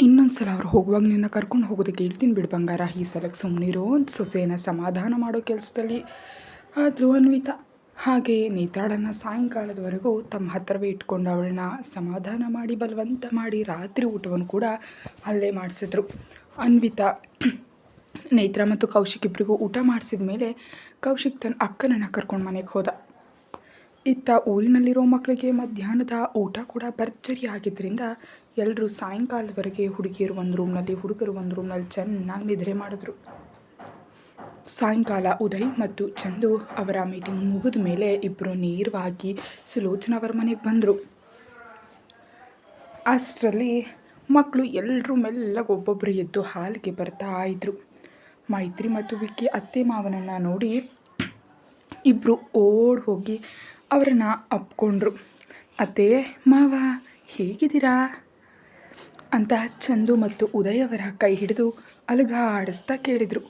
ಇನ್ನೊಂದು ಸಲ ಅವ್ರು ಹೋಗುವಾಗ ನಿನ್ನ ಕರ್ಕೊಂಡು ಹೋಗೋದಕ್ಕೆ ಹೇಳ್ತೀನಿ ಬಿಡು ಬಂಗಾರ, ಈ ಸಲಕ್ಕೆ ಸುಮ್ಮನಿರೋ ಅಂತ ಸೊಸೆನ ಸಮಾಧಾನ ಮಾಡೋ ಕೆಲಸದಲ್ಲಿ ಆದರೂ ಅನ್ವಿತಾ. ಹಾಗೆಯೇ ನೇತ್ರಾಳನ್ನು ಸಾಯಂಕಾಲದವರೆಗೂ ತಮ್ಮ ಹತ್ತಿರವೇ ಇಟ್ಕೊಂಡು ಅವಳನ್ನ ಸಮಾಧಾನ ಮಾಡಿ ಬಲವಂತ ಮಾಡಿ ರಾತ್ರಿ ಊಟವನ್ನು ಕೂಡ ಅಲ್ಲೇ ಮಾಡಿಸಿದ್ರು. ಅನ್ವಿತಾ ನೇತ್ರ ಮತ್ತು ಕೌಶಿಕ್ ಇಬ್ಬರಿಗೂ ಊಟ ಮಾಡಿಸಿದ ಮೇಲೆ ಕೌಶಿಕ್ ತನ್ನ ಅಕ್ಕನನ್ನು ಕರ್ಕೊಂಡು ಮನೆಗೆ ಹೋದ. ಇತ್ತ ಊರಿನಲ್ಲಿರೋ ಮಕ್ಕಳಿಗೆ ಮಧ್ಯಾಹ್ನದ ಊಟ ಕೂಡ ಭರ್ಜರಿ ಆಗಿದ್ದರಿಂದ ಎಲ್ಲರೂ ಸಾಯಂಕಾಲದವರೆಗೆ ಹುಡುಗಿಯರು ಒಂದು ರೂಮ್ನಲ್ಲಿ, ಹುಡುಗರು ಒಂದು ರೂಮ್ನಲ್ಲಿ ಚೆನ್ನಾಗಿ ನಿದ್ರೆ ಮಾಡಿದ್ರು. ಸಾಯಂಕಾಲ ಉದಯ್ ಮತ್ತು ಚಂದು ಅವರ ಮೀಟಿಂಗ್ ಮುಗಿದ ಮೇಲೆ ಇಬ್ಬರು ನೇರವಾಗಿ ಸುಲೋಚನಾ ಅವರ ಮನೆಗೆ ಬಂದರು. ಅಷ್ಟರಲ್ಲಿ ಮಕ್ಕಳು ಎಲ್ಲರೂ ಮೆಲ್ಲಗೆ ಒಬ್ಬೊಬ್ಬರು ಎದ್ದು ಹಾಲಿಗೆ ಬರ್ತಾ ಇದ್ರು. ಮೈತ್ರಿ ಮತ್ತು ವಿಕ್ಕಿ ಅತ್ತೆ ಮಾವನನ್ನು ನೋಡಿ ಇಬ್ಬರು ಓಡಿ ಹೋಗಿ ಅವರನ್ನು ಅಪ್ಕೊಂಡ್ರು. ಅತ್ತೆ ಮಾವ ಹೇಗಿದ್ದೀರಾ ಅಂತ ಚಂದು ಮತ್ತು ಉದಯ್ ಅವರ ಕೈ ಹಿಡಿದು ಅಲುಗಾಡಿಸ್ತಾ ಕೇಳಿದರು.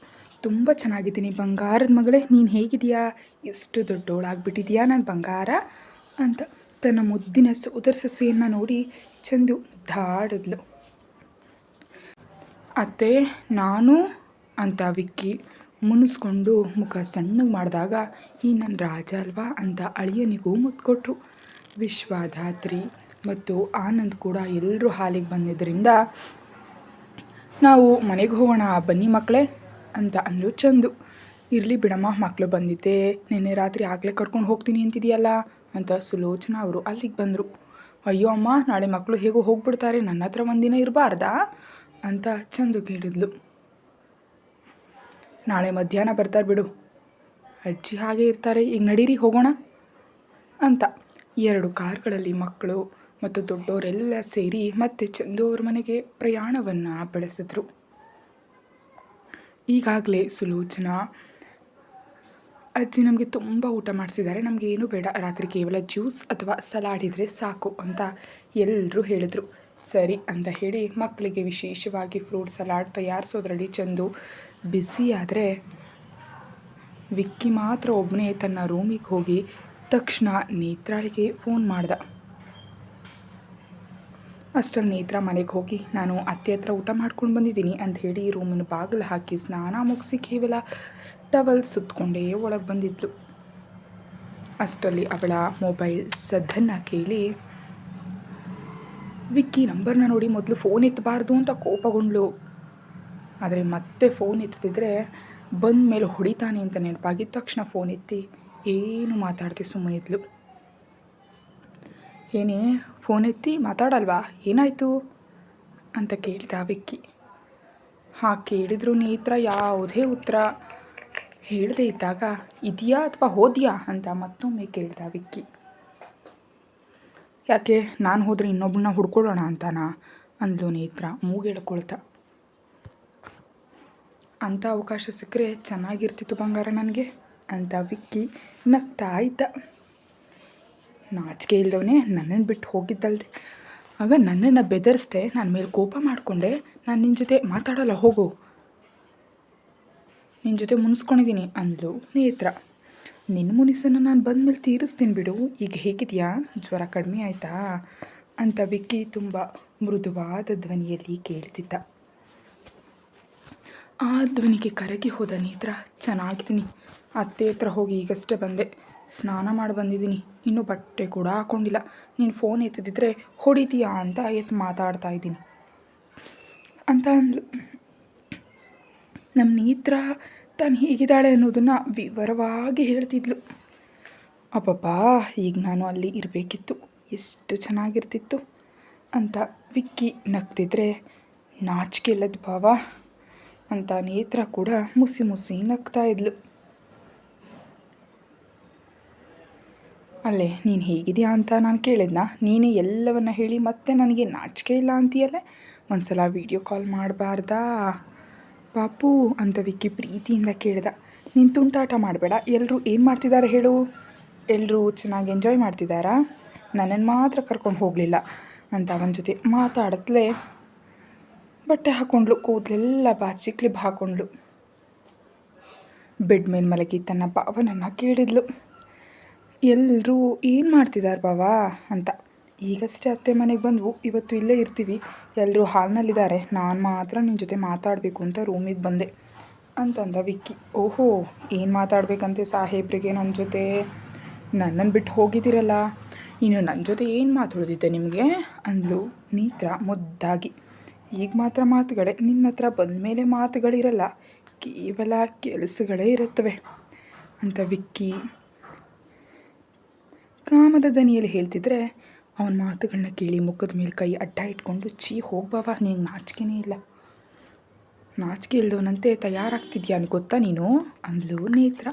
ತುಂಬ ಚೆನ್ನಾಗಿದ್ದೀನಿ ಬಂಗಾರದ ಮಗಳೇ, ನೀನು ಹೇಗಿದೆಯಾ, ಎಷ್ಟು ದೊಡ್ಡೋಳಾಗ್ಬಿಟ್ಟಿದೆಯಾ ನನ್ನ ಬಂಗಾರ ಅಂತ ತನ್ನ ಮುದ್ದಿನ ಸೋದರ ಸೊಸೆಯನ್ನು ನೋಡಿ ಚಂದು ಮುದ್ದಾಡಿದ್ಲು. ಅತ್ತೆ ನಾನು ಅಂತ ವಿಕ್ಕಿ ಮುನಿಸ್ಕೊಂಡು ಮುಖ ಸಣ್ಣಗೆ ಮಾಡಿದಾಗ ಈ ನನ್ನ ರಾಜ ಅಲ್ವಾ ಅಂತ ಅಳಿಯನಿಗೂ ಮುತ್ತು ಕೊಟ್ಟರು. ವಿಶ್ವಧಾತ್ರಿ ಮತ್ತು ಆನಂದ್ ಕೂಡ ಎಲ್ಲರೂ ಹಾಲಿಗೆ ಬಂದಿದ್ದರಿಂದ ನಾವು ಮನೆಗೆ ಹೋಗೋಣ ಬನ್ನಿ ಮಕ್ಕಳೇ ಅಂತ ಅಂದರು ಚಂದು. ಇರಲಿ ಬಿಡಮ್ಮ, ಮಕ್ಕಳು ಬಂದಿದ್ದೆ ನಿನ್ನೆ ರಾತ್ರಿ ಆಗಲೇ ಕರ್ಕೊಂಡು ಹೋಗ್ತೀನಿ ಅಂತಿದೆಯಲ್ಲ ಅಂತ ಸುಲೋಚನಾ ಅವರು ಅಲ್ಲಿಗೆ ಬಂದರು. ಅಯ್ಯೋ ಅಮ್ಮ, ನಾಳೆ ಮಕ್ಕಳು ಹೇಗೋ ಹೋಗ್ಬಿಡ್ತಾರೆ, ನನ್ನ ಹತ್ರ ಒಂದಿನ ಇರಬಾರ್ದಾ ಅಂತ ಚಂದು ಕೇಳಿದ್ಲು. ನಾಳೆ ಮಧ್ಯಾಹ್ನ ಬರ್ತಾರೆ ಬಿಡು, ಅಜ್ಜಿ ಹಾಗೆ ಇರ್ತಾರೆ, ಈಗ ನಡೀರಿ ಹೋಗೋಣ ಅಂತ 2 ಕಾರ್ಗಳಲ್ಲಿ ಮಕ್ಕಳು ಮತ್ತು ದೊಡ್ಡವರೆಲ್ಲ ಸೇರಿ ಮತ್ತೆ ಚಂದು ಅವ್ರ ಮನೆಗೆ ಪ್ರಯಾಣವನ್ನು ಬೆಳೆಸಿದ್ರು. ಈಗಾಗಲೇ ಸುಲೋಚನಾ ಅಜ್ಜಿ ನಮಗೆ ತುಂಬ ಊಟ ಮಾಡಿಸಿದ್ದಾರೆ, ನಮಗೆ ಏನೂ ಬೇಡ, ರಾತ್ರಿ ಕೇವಲ ಜ್ಯೂಸ್ ಅಥವಾ ಸಲಾಡ್ ಇದ್ದರೆ ಸಾಕು ಅಂತ ಎಲ್ಲರೂ ಹೇಳಿದರು. ಸರಿ ಅಂತ ಹೇಳಿ ಮಕ್ಕಳಿಗೆ ವಿಶೇಷವಾಗಿ ಫ್ರೂಟ್ ಸಲಾಡ್ ತಯಾರಿಸೋದ್ರಲ್ಲಿ ಚಂದು ಬ್ಯುಸಿ ಆದರೆ ವಿಕ್ಕಿ ಮಾತ್ರ ಒಬ್ಬನೇ ತನ್ನ ರೂಮಿಗೆ ಹೋಗಿ ತಕ್ಷಣ ನೇತ್ರಾಳಿಗೆ ಫೋನ್ ಮಾಡ್ದ. ಅಷ್ಟರಲ್ಲಿ ನೇತ್ರ ಮನೆಗೆ ಹೋಗಿ ನಾನು ಅತ್ತೆ ಹತ್ರ ಊಟ ಮಾಡ್ಕೊಂಡು ಬಂದಿದ್ದೀನಿ ಅಂತ ಹೇಳಿ ರೂಮಿನ ಬಾಗಿಲು ಹಾಕಿ ಸ್ನಾನ ಮುಗಿಸಿ ಕೇವಲ ಟವಲ್ ಸುತ್ತಕೊಂಡೇ ಒಳಗೆ ಬಂದಿದ್ಲು. ಅಷ್ಟರಲ್ಲಿ ಅವಳ ಮೊಬೈಲ್ ಸದ್ದನ್ನು ಕೇಳಿ ವಿಕ್ಕಿ ನಂಬರ್ನ ನೋಡಿ ಮೊದಲು ಫೋನ್ ಎತ್ತಬಾರ್ದು ಅಂತ ಕೋಪಗೊಂಡ್ಳು. ಆದರೆ ಮತ್ತೆ ಫೋನ್ ಎತ್ತಿದ್ರೆ ಬಂದ ಮೇಲೆ ಹೊಡಿತಾನೆ ಅಂತ ನೆನಪಾಗಿದ್ದ ತಕ್ಷಣ ಫೋನ್ ಎತ್ತಿ ಏನು ಮಾತಾಡ್ತಿ ಸುಮ್ಮನಿದ್ಲು. ಏನೇ ಫೋನ್ ಎತ್ತಿ ಮಾತಾಡಲ್ವಾ, ಏನಾಯಿತು ಅಂತ ಕೇಳಿದ ವಿಕ್ಕಿ. ಕೇಳಿದ್ರು ನೇತ್ರ ಯಾವುದೇ ಉತ್ತರ ಹೇಳದೇ ಇದ್ದಾಗ ಇದೆಯಾ ಅಥವಾ ಹೋದ್ಯಾ ಅಂತ ಮತ್ತೊಮ್ಮೆ ಕೇಳಿದ ವಿಕ್ಕಿ. ಯಾಕೆ ನಾನು ಹೋದರೆ ಇನ್ನೊಬ್ಬಳನ್ನ ಹುಡ್ಕೊಳ್ಳೋಣ ಅಂತಾನಾ ಅಂದ್ಲು ನೇತ್ರ ಮೂಗೆಳ್ಕೊಳ್ತಾ. ಅಂಥ ಅವಕಾಶ ಸಿಕ್ಕರೆ ಚೆನ್ನಾಗಿರ್ತಿತ್ತು ಬಂಗಾರ ನನಗೆ ಅಂತ ವಿಕ್ಕಿ ನಗ್ತಾ ಇದ್ದ. ನಾಚಿಕೆ ಇಲ್ದವನೇ ನನ್ನನ್ನು ಬಿಟ್ಟು ಹೋಗಿದ್ದಲ್ದೆ ಆಗ ನನ್ನನ್ನು ಬೆದರಿಸ್ದೆ, ನನ್ನ ಮೇಲೆ ಕೋಪ ಮಾಡಿಕೊಂಡೆ, ನಾನು ನಿನ್ನ ಜೊತೆ ಮಾತಾಡೋಲ್ಲ ಹೋಗು, ನಿನ್ನ ಜೊತೆ ಮುನಿಸ್ಕೊಂಡಿದ್ದೀನಿ ಅಂದ್ಲು ನೇತ್ರ. ನಿನ್ನ ಮುನಿಸನ್ನು ನಾನು ಬಂದಮೇಲೆ ತೀರಿಸ್ತೀನಿ ಬಿಡು, ಈಗ ಹೇಗಿದೆಯಾ, ಜ್ವರ ಕಡಿಮೆ ಆಯಿತಾ ಅಂತ ವಿಕ್ಕಿ ತುಂಬ ಮೃದುವಾದ ಧ್ವನಿಯಲ್ಲಿ ಕೇಳ್ತಿದ್ದ. ಆ ಧ್ವನಿಗೆ ಕರಗಿ ಹೋದ ನೇತ್ರ, ಚೆನ್ನಾಗಿದ್ದೀನಿ, ಅತ್ತೆ ಹತ್ರ ಹೋಗಿ ಈಗಷ್ಟೇ ಬಂದೆ, ಸ್ನಾನ ಮಾಡಿ ಬಂದಿದ್ದೀನಿ, ಇನ್ನೂ ಬಟ್ಟೆ ಕೂಡ ಹಾಕ್ಕೊಂಡಿಲ್ಲ, ನೀನು ಫೋನ್ ಎತ್ತಿದ್ರೆ ಹೊಡಿತೀಯಾ ಅಂತ ಎತ್ತು ಮಾತಾಡ್ತಾ ಇದ್ದೀನಿ ಅಂತ ಅಂದ್ಲು. ನಮ್ಮ ನೇತ್ರ ತಾನು ಹೇಗಿದ್ದಾಳೆ ಅನ್ನೋದನ್ನು ವಿವರವಾಗಿ ಹೇಳ್ತಿದ್ಲು. ಅಪ್ಪಪ್ಪ, ಈಗ ನಾನು ಅಲ್ಲಿ ಇರಬೇಕಿತ್ತು, ಎಷ್ಟು ಚೆನ್ನಾಗಿರ್ತಿತ್ತು ಅಂತ ವಿಕ್ಕಿ ನಗ್ತಿದ್ರೆ, ನಾಚಿಕೆ ಇಲ್ಲದ ಭಾವ ಅಂತ ನೇತ್ರ ಕೂಡ ಮುಸಿ ಮುಸಿ ನಗ್ತಾ ಇದ್ಲು. ಅಲ್ಲೇ ನೀನು ಹೇಗಿದೆಯಾ ಅಂತ ನಾನು ಕೇಳಿದ್ನಾ, ನೀನೇ ಎಲ್ಲವನ್ನ ಹೇಳಿ ಮತ್ತೆ ನನಗೆ ನಾಚಿಕೆ ಇಲ್ಲ ಅಂತೀಯಲ್ಲೇ, ಒಂದು ಸಲ ವೀಡಿಯೋ ಕಾಲ್ ಮಾಡಬಾರ್ದಾ ಪಾಪು ಅಂತ ವಿಕ್ಕಿ ಪ್ರೀತಿಯಿಂದ ಕೇಳಿದ. ನೀನು ತುಂಟಾಟ ಮಾಡಬೇಡ, ಎಲ್ಲರೂ ಏನು ಮಾಡ್ತಿದ್ದಾರೆ ಹೇಳು, ಎಲ್ಲರೂ ಚೆನ್ನಾಗಿ ಎಂಜಾಯ್ ಮಾಡ್ತಿದ್ದಾರಾ, ನನ್ನನ್ನು ಮಾತ್ರ ಕರ್ಕೊಂಡು ಹೋಗಲಿಲ್ಲ ಅಂತ ಅವನ ಜೊತೆ ಮಾತಾಡತ್ಲೇ ಬಟ್ಟೆ ಹಾಕ್ಕೊಂಡ್ಳು, ಕೂದಲೆಲ್ಲ ಬಾಚಿ ಕ್ಲಿಪ್ ಹಾಕ್ಕೊಂಡ್ಳು. ಬೆಡ್ ಮೇಲೆ ಮಲಗಿ ತನ್ನ ಭಾವನನ್ನು ಕೇಳಿದ್ಲು. ಎಲ್ಲರೂ ಏನು ಮಾಡ್ತಿದ್ದಾರೆ ಬಾವಾ ಅಂತ. ಈಗಷ್ಟೇ ಅತ್ತೆ ಮನೆಗೆ ಬಂದವು, ಇವತ್ತು ಇಲ್ಲೇ ಇರ್ತೀವಿ, ಎಲ್ಲರೂ ಹಾಲ್ನಲ್ಲಿದ್ದಾರೆ, ನಾನು ಮಾತ್ರ ನಿನ್ನ ಜೊತೆ ಮಾತಾಡಬೇಕು ಅಂತ ರೂಮಿಗೆ ಬಂದೆ ಅಂತಂದ ವಿಕ್ಕಿ. ಓಹೋ, ಏನು ಮಾತಾಡಬೇಕಂತೆ ಸಾಹೇಬ್ರಿಗೆ ನನ್ನ ಜೊತೆ? ನನ್ನನ್ನು ಬಿಟ್ಟು ಹೋಗಿದ್ದೀರಲ್ಲ, ಇನ್ನು ನನ್ನ ಜೊತೆ ಏನು ಮಾತಾಡೋದಿದ್ದೆ ನಿಮಗೆ ಅಂದ್ಲು ನೇತ್ರ ಮುದ್ದಾಗಿ. ಈಗ ಮಾತ್ರ ಮಾತುಗಳೇ, ನಿನ್ನ ಹತ್ರ ಬಂದ ಮೇಲೆ ಮಾತುಗಳಿರಲ್ಲ, ಕೇವಲ ಕೆಲಸಗಳೇ ಇರುತ್ತವೆ ಅಂತ ವಿಕ್ಕಿ ಕಾಮದ ದನಿಯಲ್ಲಿ ಹೇಳ್ತಿದ್ರೆ, ಅವನ ಮಾತುಗಳನ್ನ ಕೇಳಿ ಮುಖದ ಮೇಲೆ ಕೈ ಅಡ್ಡ ಇಟ್ಕೊಂಡು, ಚೀ ಹೋಗ್ಬಾವ, ನಿನಗೆ ನಾಚಿಕೆನೇ ಇಲ್ಲ, ನಾಚಿಕೆ ಇಲ್ದವನಂತೆ ತಯಾರಾಗ್ತಿದ್ಯಾ ಗೊತ್ತಾ ನೀನು ಅಂದ್ಲು ನೇತ್ರ.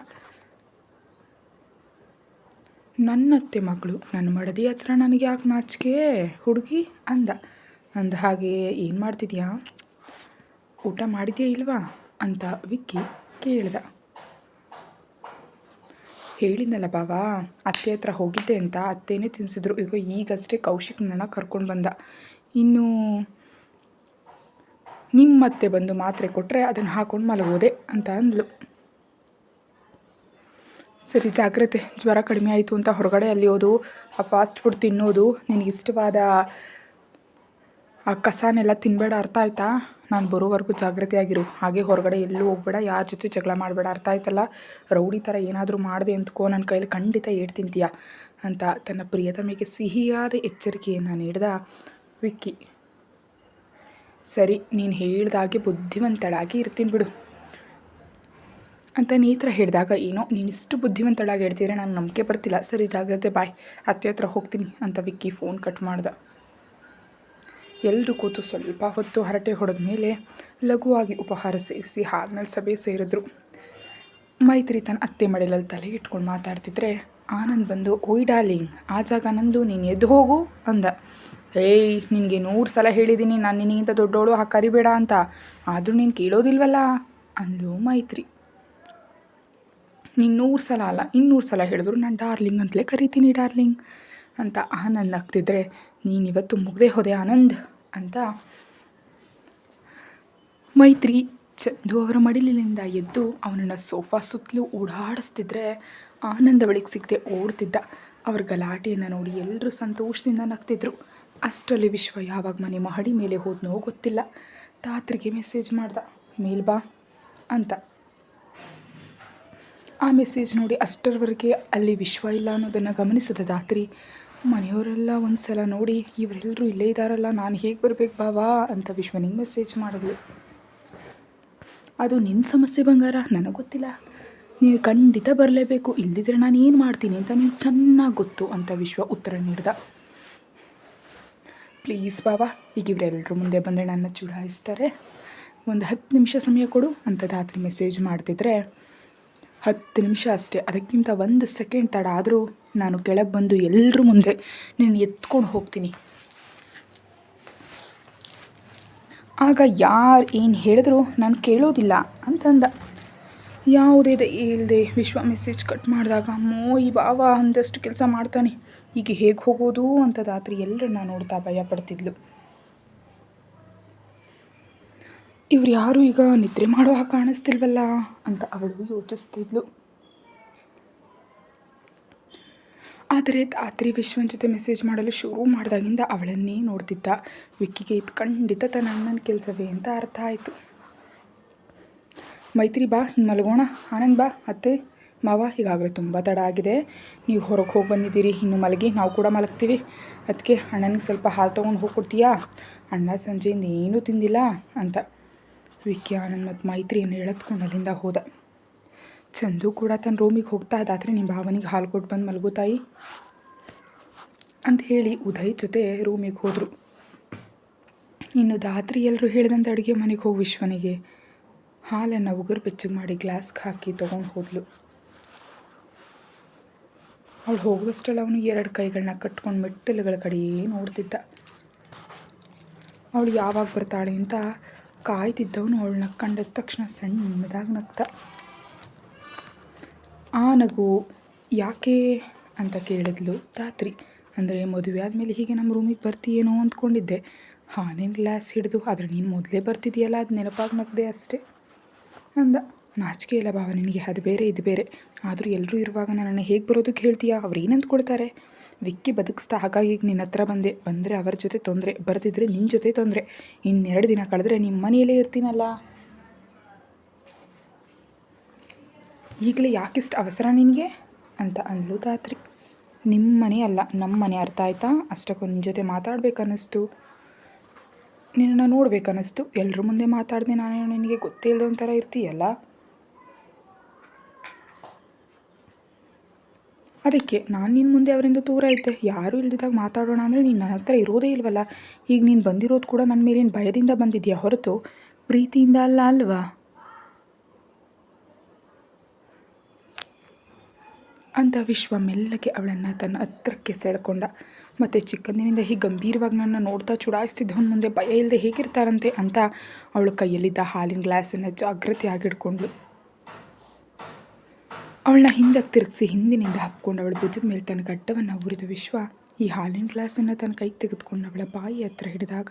ನನ್ನತ್ತೆ ಮಗಳು, ನನ್ನ ಮಡದಿ ಹತ್ರ ನನಗೆ ಯಾಕೆ ನಾಚಿಕೆ ಹುಡುಗಿ ಅಂದ ಹಾಗೆ ಏನು ಮಾಡ್ತಿದ್ಯಾ, ಊಟ ಮಾಡಿದ್ಯಾ ಇಲ್ವಾ ಅಂತ ವಿಕ್ಕಿ ಕೇಳ್ದ. ಹೇಳಿದ್ನಲ್ಲ ಬಾವಾ, ಅತ್ತೆ ಹತ್ರ ಹೋಗಿದ್ದೆ ಅಂತ, ಅತ್ತೇನೆ ತಿನ್ನಿಸಿದ್ರು. ಈಗಷ್ಟೇ ಕೌಶಿಕ್ ನನ್ನ ಕರ್ಕೊಂಡು ಬಂದ, ಇನ್ನು ನಿಮ್ಮತ್ತೆ ಬಂದು ಮಾತ್ರೆ ಕೊಟ್ಟರೆ ಅದನ್ನು ಹಾಕ್ಕೊಂಡು ಮಲಗೋದೆ ಅಂತ ಅಂದ್ಲು. ಸರಿ ಜಾಗ್ರತೆ, ಜ್ವರ ಕಡಿಮೆ ಆಯಿತು ಅಂತ ಹೊರಗಡೆ ಅಲ್ಲಿಯೋದು, ಆ ಫಾಸ್ಟ್ ಫುಡ್ ತಿನ್ನೋದು, ನಿನಗಿಷ್ಟವಾದ ಆ ಕಸನೆಲ್ಲ ತಿನ್ನಬೇಡ, ಅರ್ಥ ಆಯ್ತಾ? ನಾನು ಬರೋವರೆಗೂ ಜಾಗ್ರತೆಯಾಗಿರು, ಹಾಗೆ ಹೊರಗಡೆ ಎಲ್ಲೂ ಹೋಗ್ಬೇಡ, ಯಾರ ಜೊತೆ ಜಗಳ ಮಾಡಬೇಡ, ಅರ್ಥ ಆಯ್ತಲ್ಲ? ರೌಡಿ ಥರ ಏನಾದರೂ ಮಾಡಿದೆ ಅಂದ್ಕೋ, ನನ್ನ ಕೈಲಿ ಖಂಡಿತ ಏಟು ತಿಂತೀಯ ಅಂತ ತನ್ನ ಪ್ರಿಯತಮೆಗೆ ಸಿಹಿಯಾದ ಎಚ್ಚರಿಕೆಯನ್ನು ನೀಡಿದ ವಿಕ್ಕಿ. ಸರಿ, ನೀನು ಹೇಳ್ದಾಗೆ ಬುದ್ಧಿವಂತಳಾಗಿ ಇರ್ತೀನಿ ಬಿಡು ಅಂತ ನೇತ್ರ ಹೇಳಿದಾಗ, ಏನೋ ನೀನಿಷ್ಟು ಬುದ್ಧಿವಂತಳಾಗಿ ಹೇಳ್ತಿದ್ರೆ ನಾನು ನಂಬಿಕೆ ಬರ್ತಿಲ್ಲ, ಸರಿ ಜಾಗ್ರತೆ, ಬಾಯ್, ಅತ್ತೆ ಹತ್ರ ಹೋಗ್ತೀನಿ ಅಂತ ವಿಕ್ಕಿ ಫೋನ್ ಕಟ್ ಮಾಡ್ದ. ಎಲ್ಲರೂ ಕೂತು ಸ್ವಲ್ಪ ಹೊತ್ತು ಹರಟೆ ಹೊಡೆದ ಮೇಲೆ ಲಘುವಾಗಿ ಉಪಹಾರ ಸೇವಿಸಿ ಹಾಲ್ನಲ್ಲಿ ಸಭೆ ಸೇರಿದ್ರು. ಮೈತ್ರಿ ತನ್ನ ಅತ್ತೆ ಮಡಿಲಲ್ಲಿ ತಲೆ ಇಟ್ಕೊಂಡು ಮಾತಾಡ್ತಿದ್ರೆ ಆನಂದ್ ಬಂದು, ಓಯ್ ಡಾರ್ಲಿಂಗ್, ಆ ಜಾಗ ನಂದು, ನೀನು ಎದ್ದು ಹೋಗು ಅಂದ. ಏಯ್, ನಿನಗೆ 100 ಸಲ ಹೇಳಿದ್ದೀನಿ ನಾನು ನಿನಗಿಂತ ದೊಡ್ಡೋಳು, ಕರಿಬೇಡ ಅಂತ, ಆದರೂ ನೀನು ಕೇಳೋದಿಲ್ವಲ್ಲ ಅಂದ್ಲು ಮೈತ್ರಿ. ನೀನು 100 ಸಲ ಅಲ್ಲ 200 ಸಲ ಹೇಳಿದ್ರು ನಾನು ಡಾರ್ಲಿಂಗ್ ಅಂತಲೇ ಕರಿತೀನಿ ಡಾರ್ಲಿಂಗ್ ಅಂತ ಆನಂದ್ ನಗ್ತಿದ್ರೆ, ನೀನಿವತ್ತು ಮುಗ್ದೇ ಹೋದೆ ಆನಂದ್ ಅಂತ ಮೈತ್ರಿ ಚಂದು ಅವರ ಮಡಿಲಿನಿಂದ ಎದ್ದು ಅವನನ್ನು ಸೋಫಾ ಸುತ್ತಲೂ ಓಡಾಡಿಸ್ತಿದ್ರೆ ಆನಂದ ಬಳಿಗೆ ಸಿಗದೆ ಓಡ್ತಿದ್ದ. ಅವ್ರ ಗಲಾಟೆಯನ್ನು ನೋಡಿ ಎಲ್ಲರೂ ಸಂತೋಷದಿಂದ ನಗ್ತಿದ್ರು. ಅಷ್ಟರಲ್ಲಿ ವಿಶ್ವ ಯಾವಾಗ ಮನೆ ಮಹಡಿ ಮೇಲೆ ಹೋದ್ನೋ ಗೊತ್ತಿಲ್ಲ. ಧಾತ್ರಿಗೆ ಮೆಸೇಜ್ ಮಾಡ್ದ, ಮೇಲ್ಬಾ ಅಂತ. ಆ ಮೆಸೇಜ್ ನೋಡಿ ಅಷ್ಟರವರೆಗೆ ಅಲ್ಲಿ ವಿಶ್ವ ಇಲ್ಲ ಅನ್ನೋದನ್ನು ಗಮನಿಸಿದ ಧಾತ್ರಿ, ಮನೆಯವರೆಲ್ಲ ಒಂದು ಸಲ ನೋಡಿ ಇವರೆಲ್ಲರೂ ಇಲ್ಲೇ ಇದ್ದಾರಲ್ಲ, ನಾನು ಹೇಗೆ ಬರಬೇಕು ಬಾವಾ ಅಂತ ವಿಶ್ವನಿಗೆ ಮೆಸೇಜ್ ಮಾಡಿದ್ಲು. ಅದು ನಿನ್ನ ಸಮಸ್ಯೆ ಬಂಗಾರ, ನನಗೆ ಗೊತ್ತಿಲ್ಲ, ನೀನು ಖಂಡಿತ ಬರಲೇಬೇಕು, ಇಲ್ಲದಿದ್ದರೆ ನಾನು ಏನು ಮಾಡ್ತೀನಿ ಅಂತ ನೀನು ಚೆನ್ನಾಗಿ ಗೊತ್ತು ಅಂತ ವಿಶ್ವ ಉತ್ತರ ನೀಡ್ದ. ಪ್ಲೀಸ್ ಬಾವಾ, ಈಗ ಇವರೆಲ್ಲರೂ ಮುಂದೆ ಬಂದರೆ ನನ್ನ ಚುಡಾಯಿಸ್ತಾರೆ, ಒಂದು 10 ನಿಮಿಷ ಸಮಯ ಕೊಡು ಅಂತ ಧಾತ್ರಿ ಮೆಸೇಜ್ ಮಾಡ್ತಿದ್ರೆ, 10 ನಿಮಿಷ ಅಷ್ಟೇ, ಅದಕ್ಕಿಂತ 1 ಸೆಕೆಂಡ್ ತಡ ಆದರೂ ನಾನು ಕೆಳಗೆ ಬಂದು ಎಲ್ಲರೂ ಮುಂದೆ ನೀನು ಎತ್ಕೊಂಡು ಹೋಗ್ತೀನಿ. ಆಗ ಯಾರು ಏನು ಹೇಳಿದ್ರು ನಾನು ಕೇಳೋದಿಲ್ಲ ಅಂತಂದ. ಯಾವುದೇ ಇಲ್ಲದೆ ವಿಶ್ವ ಮೆಸೇಜ್ ಕಟ್ ಮಾಡಿದಾಗ, ಈ ಬಾವ ಅಂದಷ್ಟು ಕೆಲಸ ಮಾಡ್ತಾನೆ, ಈಗ ಹೇಗೆ ಹೋಗೋದು ಅಂತ ಧಾತ್ರಿ ಎಲ್ಲರನ್ನ ನೋಡ್ತಾ ಭಯ ಪಡ್ತಿದ್ಲು. ಇವ್ರು ಯಾರು ಈಗ ನಿದ್ರೆ ಮಾಡೋ ಹಾಗೆ ಕಾಣಿಸ್ತಿಲ್ವಲ್ಲ ಅಂತ ಅವಳು ಯೋಚಿಸ್ತಿದ್ಲು. ಆದರೆ ಧಾತ್ರಿ ವಿಶ್ವನ ಜೊತೆ ಮೆಸೇಜ್ ಮಾಡಲು ಶುರು ಮಾಡಿದಾಗಿಂದ ಅವಳನ್ನೇ ನೋಡ್ತಿದ್ದ. ವಿಕ್ಕಿಗೆ ಇದು ಖಂಡಿತ ತನ್ನ ಅಣ್ಣನ ಕೆಲಸವೇ ಅಂತ ಅರ್ಥ ಆಯಿತು. ಮೈತ್ರಿ ಬಾ, ಇನ್ನು ಮಲಗೋಣ, ಆನಂದ್ ಬಾ, ಅತ್ತೆ ಮಾವ ಈಗಾಗಲೇ ತುಂಬ ತಡ ಆಗಿದೆ, ನೀವು ಹೊರಗೆ ಹೋಗಿ ಬಂದಿದ್ದೀರಿ, ಇನ್ನು ಮಲಗಿ, ನಾವು ಕೂಡ ಮಲಗ್ತೀವಿ, ಅದಕ್ಕೆ ಅಣ್ಣನಿಗೆ ಸ್ವಲ್ಪ ಹಾಲು ತೊಗೊಂಡು ಹೋಗ್ಕೊಡ್ತೀಯಾ, ಅಣ್ಣ ಸಂಜೆಯಿಂದ ಏನೂ ತಿಂದಿಲ್ಲ ಅಂತ ವಿಕ್ಕಿ ಆನಂದ್ ಮತ್ತು ಮೈತ್ರಿಯನ್ನು ಎಳೆದ್ಕೊಂಡು ಅಲ್ಲಿಂದ ಹೋದ. ಚಂದು ಕೂಡ ತನ್ನ ರೂಮಿಗೆ ಹೋಗ್ತಾ ಧಾತ್ರಿ ನಿಮ್ಮ ಭಾವನಿಗೆ ಹಾಲು ಕೊಟ್ಟು ಬಂದು ಮಲಗು ತಾಯಿ ಅಂತ ಹೇಳಿ ಉದಯ್ ಜೊತೆ ರೂಮಿಗೆ ಹೋದರು. ಇನ್ನು ಧಾತ್ರಿ ಎಲ್ಲರೂ ಹೇಳಿದಂತೆ ಅಡುಗೆ ಮನೆಗೆ ಹೋಗಿ ವಿಶ್ವನಿಗೆ ಹಾಲನ್ನು ಉಗುರು ಬೆಚ್ಚಗೆ ಮಾಡಿ ಗ್ಲಾಸ್ಗೆ ಹಾಕಿ ತೊಗೊಂಡು ಹೋದ್ಲು. ಅವಳು ಹೋಗುವಷ್ಟರಲ್ಲಿ ಅವನು 2 ಕೈಗಳನ್ನ ಕಟ್ಕೊಂಡು ಮೆಟ್ಟಲುಗಳ ಕಡೆಯೇ ನೋಡ್ತಿದ್ದ. ಅವಳು ಯಾವಾಗ ಬರ್ತಾಳೆ ಅಂತ ಕಾಯ್ತಿದ್ದವನು ಅವಳನ್ನ ಕಂಡ ತಕ್ಷಣ ಸಣ್ಣದಾಗಿ ನಗ್ತ. ಆ ನಗು ಯಾಕೆ ಅಂತ ಕೇಳಿದ್ಲು ಧಾತ್ರಿ. ಅಂದರೆ ಮದುವೆ ಆದಮೇಲೆ ಹೀಗೆ ನಮ್ಮ ರೂಮಿಗೆ ಬರ್ತೀಯೇನೋ ಅಂದ್ಕೊಂಡಿದ್ದೆ, ಹಾನೇನು ಗ್ಲಾಸ್ ಹಿಡಿದು, ಆದರೆ ನೀನು ಮೊದಲೇ ಬರ್ತಿದೆಯಲ್ಲ, ಅದು ನೆನಪಾಗಿ ನಗ್ದೆ ಅಷ್ಟೇ ಅಂದ. ನಾಚಿಕೆ ಇಲ್ಲ ಬಾವ ನಿನಗೆ, ಅದು ಬೇರೆ ಇದು ಬೇರೆ, ಆದರೂ ಎಲ್ಲರೂ ಇರುವಾಗ ನನ್ನನ್ನು ಹೇಗೆ ಬರೋದಕ್ಕೆ ಹೇಳ್ತೀಯಾ, ಅವ್ರು ಏನು ಅಂದ್ಕೊಳ್ತಾರೆ, ವಿಕ್ಕಿ ಬದುಕಿಸ್ತಾ, ಹಾಗಾಗಿ ಈಗ ನಿನ್ನ ಹತ್ರ ಬಂದರೆ ಅವರ ಜೊತೆ ತೊಂದರೆ, ಬರೆದಿದ್ರೆ ನಿನ್ನ ಜೊತೆ ತೊಂದರೆ. 2 ದಿನ ಕಳೆದ್ರೆ ನಿಮ್ಮ ಮನೆಯಲ್ಲೇ ಇರ್ತೀನಲ್ಲ. ಈಗಲೇ ಯಾಕಿಷ್ಟು ಅವಸರ ನಿನಗೆ ಅಂತ ಅಂದ್ಲು ಧಾತ್ರಿ. ನಿಮ್ಮ ಮನೆ ಅಲ್ಲ, ನಮ್ಮ ಮನೆ, ಅರ್ಥ ಆಯ್ತಾ? ಅಷ್ಟಕ್ಕೂ ನಿನ್ನ ಜೊತೆ ಮಾತಾಡಬೇಕನ್ನಿಸ್ತು, ನಿನ್ನನ್ನು ನೋಡಬೇಕನ್ನಿಸ್ತು. ಎಲ್ಲರ ಮುಂದೆ ಮಾತಾಡಿದೆ ನಾನು, ನಿನಗೆ ಗೊತ್ತೇ ಇಲ್ಲದ ಒಂಥರ ಇರ್ತೀಯಲ್ಲ, ಅದಕ್ಕೆ ನಾನು ನಿನ್ನ ಮುಂದೆ ಅವರಿಂದ ದೂರ ಇದ್ದೆ. ಯಾರೂ ಇಲ್ದಿದ್ದಾಗ ಮಾತಾಡೋಣ ಅಂದರೆ ನೀನು ನನ್ನ ಹತ್ರ ಇರೋದೇ ಇಲ್ವಲ್ಲ. ಈಗ ನೀನು ಬಂದಿರೋದು ಕೂಡ ನನ್ನ ಮೇಲಿನ ಭಯದಿಂದ ಬಂದಿದ್ಯಾ ಹೊರತು ಪ್ರೀತಿಯಿಂದ ಅಲ್ಲ ಅಲ್ವಾ ಅಂತ ವಿಶ್ವ ಮೆಲ್ಲಗೆ ಅವಳನ್ನು ತನ್ನ ಹತ್ರಕ್ಕೆ ಸೆಳ್ಕೊಂಡ. ಮತ್ತು ಚಿಕ್ಕಂದಿನಿಂದ ಹೀಗೆ ಗಂಭೀರವಾಗಿ ನನ್ನ ನೋಡ್ತಾ ಚುಡಾಯಿಸ್ತಿದ್ದವನ ಮುಂದೆ ಭಯ ಇಲ್ಲದೆ ಹೇಗಿರ್ತಾರಂತೆ ಅಂತ ಅವಳ ಕೈಯಲ್ಲಿದ್ದ ಹಾಲಿನ ಗ್ಲಾಸನ್ನು ಜಾಗ್ರತೆಯಾಗಿಡ್ಕೊಂಡ್ಳು. ಅವಳನ್ನ ಹಿಂದಕ್ಕೆ ತಿರುಗಿಸಿ ಹಿಂದಿನಿಂದ ಹಪ್ಕೊಂಡು ಅವಳ ಭುಜದ ಮೇಲೆ ತನ್ನ ಗಡ್ಡವನ್ನು ಉರಿದ ವಿಶ್ವ ಈ ಹಾಲಿನ ಗ್ಲಾಸನ್ನು ತನ್ನ ಕೈಗೆ ತೆಗೆದುಕೊಂಡು ಅವಳ ಬಾಯಿ ಹತ್ರ ಹಿಡಿದಾಗ,